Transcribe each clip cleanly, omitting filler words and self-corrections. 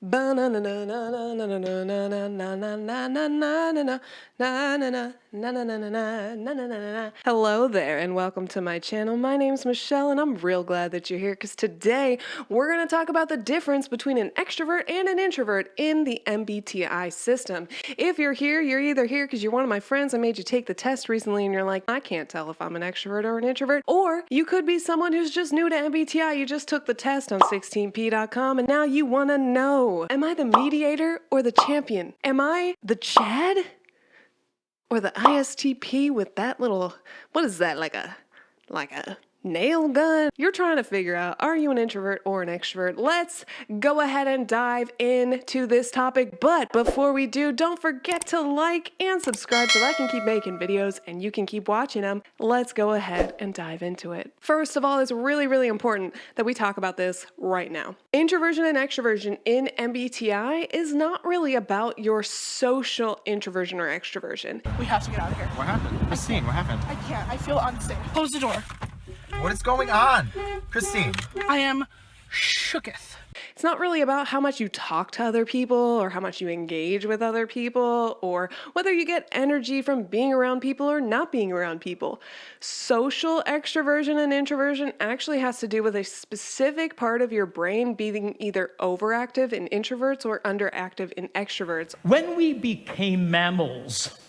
Hello there and welcome to my channel. My name's Michelle and I'm real glad that you're here because today we're going to talk about the difference between an extrovert and an introvert in the MBTI system. If you're here, you're either here because you're one of my friends. I made you take the test recently and you're like, I can't tell if I'm an extrovert or an introvert. Or you could be someone who's just new to MBTI. You just took the test on 16p.com and now you want to know, am I the mediator or the champion? Am I the Chad? Or the ISTP with that little, what is that, like a nail gun? You're trying to figure out, are you an introvert or an extrovert? Let's go ahead and dive into this topic. But before we do, don't forget to like and subscribe so that I can keep making videos and you can keep watching them. Let's go ahead and dive into it. First of all, it's really, really important that we talk about this right now. Introversion and extroversion in MBTI is not really about your social introversion or extroversion. We have to get out of here. What happened? Christine, what happened? I can't. I feel unsafe. Close the door. What is going on? Christine. I am shooketh. It's not really about how much you talk to other people or how much you engage with other people or whether you get energy from being around people or not being around people. Social extroversion and introversion actually has to do with a specific part of your brain being either overactive in introverts or underactive in extroverts. When we became mammals,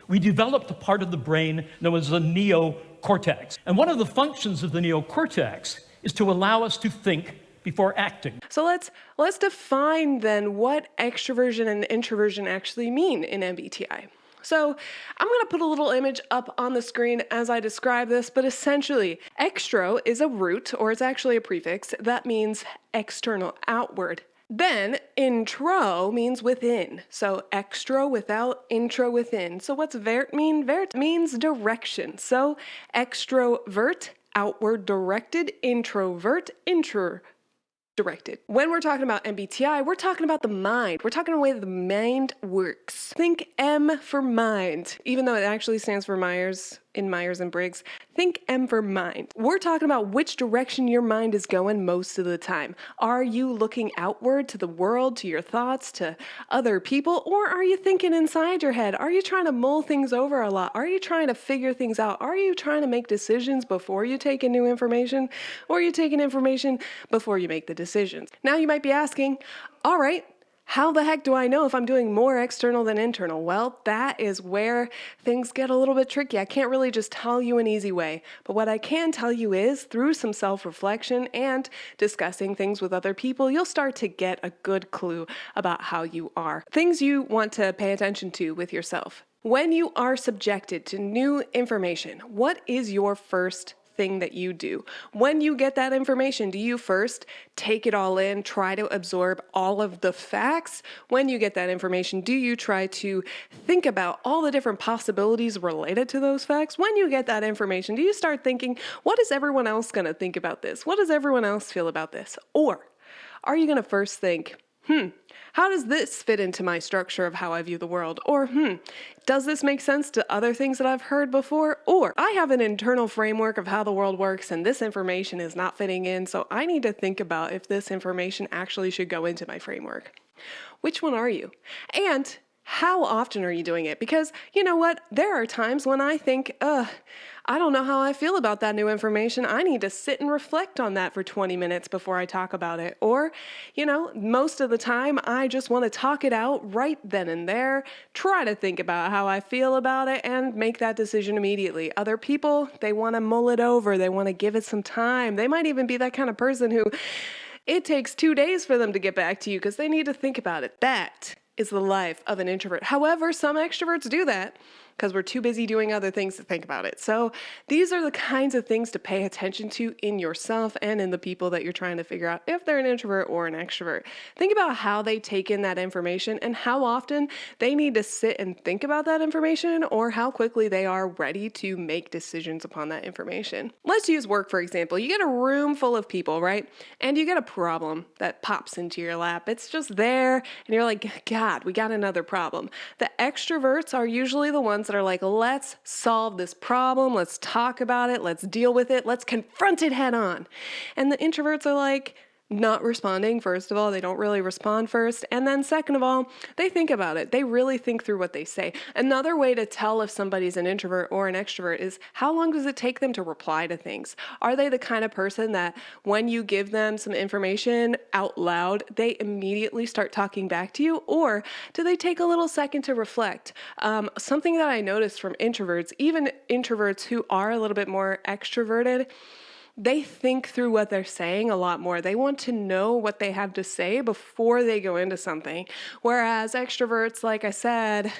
we developed a part of the brain known as the neocortex. And one of the functions of the neocortex is to allow us to think before acting. So let's define then what extroversion and introversion actually mean in MBTI. So I'm going to put a little image up on the screen as I describe this, but essentially, extro is a root, or it's actually a prefix, that means external, outward. Then intro means within. So extro without, intro within. So what's vert mean? Vert means direction. So extrovert, outward directed, introvert, directed. When we're talking about MBTI, we're talking about the mind. We're talking about the way the mind works. Think M for mind, even though it actually stands for Myers in Myers-Briggs. Think M for mind. We're talking about which direction your mind is going most of the time. Are you looking outward to the world, to your thoughts, to other people, or are you thinking inside your head? Are you trying to mull things over a lot? Are you trying to figure things out? Are you trying to make decisions before you take in new information, or are you taking information before you make the decisions? Now you might be asking, all right, how the heck do I know if I'm doing more external than internal? Well, that is where things get a little bit tricky. I can't really just tell you an easy way, but what I can tell you is through some self-reflection and discussing things with other people, you'll start to get a good clue about how you are. Things you want to pay attention to with yourself. When you are subjected to new information, what is your first thing that you do? When you get that information, do you first take it all in, try to absorb all of the facts? When you get that information, do you try to think about all the different possibilities related to those facts? When you get that information, do you start thinking, what is everyone else going to think about this? What does everyone else feel about this? Or are you going to first think, how does this fit into my structure of how I view the world? Or, does this make sense to other things that I've heard before? Or, I have an internal framework of how the world works and this information is not fitting in, so I need to think about if this information actually should go into my framework. Which one are you? And how often are you doing it? Because you know what? There are times when I think, I don't know how I feel about that new information. I need to sit and reflect on that for 20 minutes before I talk about it. Or, most of the time I just want to talk it out right then and there, try to think about how I feel about it and make that decision immediately. Other people, they want to mull it over. They want to give it some time. They might even be that kind of person who it takes 2 days for them to get back to you because they need to think about it. That is the life of an introvert. However, some extroverts do that because we're too busy doing other things to think about it. So these are the kinds of things to pay attention to in yourself and in the people that you're trying to figure out if they're an introvert or an extrovert. Think about how they take in that information and how often they need to sit and think about that information or how quickly they are ready to make decisions upon that information. Let's use work, for example. You get a room full of people, right? And you get a problem that pops into your lap. It's just there and you're like, God, we got another problem. The extroverts are usually the ones that are like, let's solve this problem, let's talk about it, let's deal with it, let's confront it head on. And the introverts are like, not responding, first of all. They don't really respond first. And then second of all, they think about it. They really think through what they say. Another way to tell if somebody's an introvert or an extrovert is how long does it take them to reply to things? Are they the kind of person that when you give them some information out loud, they immediately start talking back to you? Or do they take a little second to reflect? Something that I noticed from introverts, even introverts who are a little bit more extroverted, they think through what they're saying a lot more. They want to know what they have to say before they go into something. Whereas extroverts, like I said,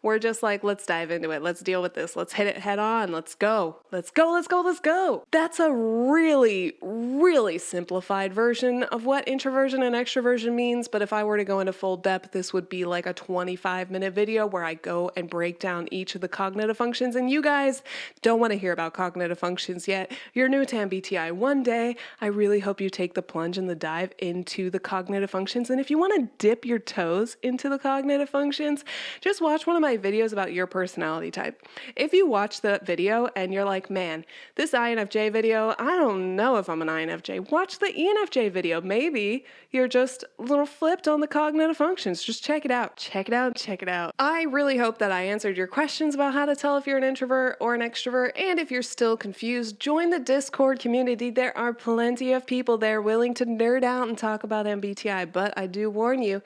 we're just like, let's dive into it. Let's deal with this. Let's hit it head on. Let's go. Let's go. Let's go. Let's go. That's a really, really simplified version of what introversion and extroversion means. But if I were to go into full depth, this would be like a 25-minute video where I go and break down each of the cognitive functions. And you guys don't want to hear about cognitive functions yet. You're new to MBTI. One day, I really hope you take the plunge and the dive into the cognitive functions. And if you want to dip your toes into the cognitive functions, just watch one of my videos about your personality type. If you watch that video and you're like, man, this INFJ video, I don't know if I'm an INFJ, watch the ENFJ video. Maybe you're just a little flipped on the cognitive functions. Just check it out. Check it out. Check it out. I really hope that I answered your questions about how to tell if you're an introvert or an extrovert. And if you're still confused, join the Discord community. There are plenty of people there willing to nerd out and talk about MBTI. But I do warn you,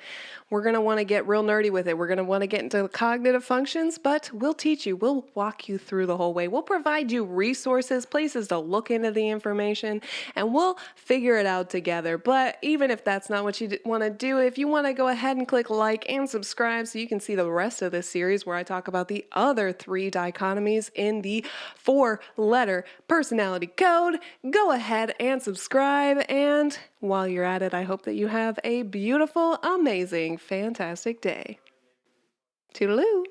we're going to want to get real nerdy with it. We're going to want to get into the cognitive functions, but we'll teach you. We'll walk you through the whole way. We'll provide you resources, places to look into the information, and we'll figure it out together. But even if that's not what you want to do, if you want to go ahead and click like and subscribe so you can see the rest of this series where I talk about the other 3 dichotomies in the 4-letter personality code, go ahead and subscribe. And while you're at it, I hope that you have a beautiful, amazing, fantastic day. Toodaloo.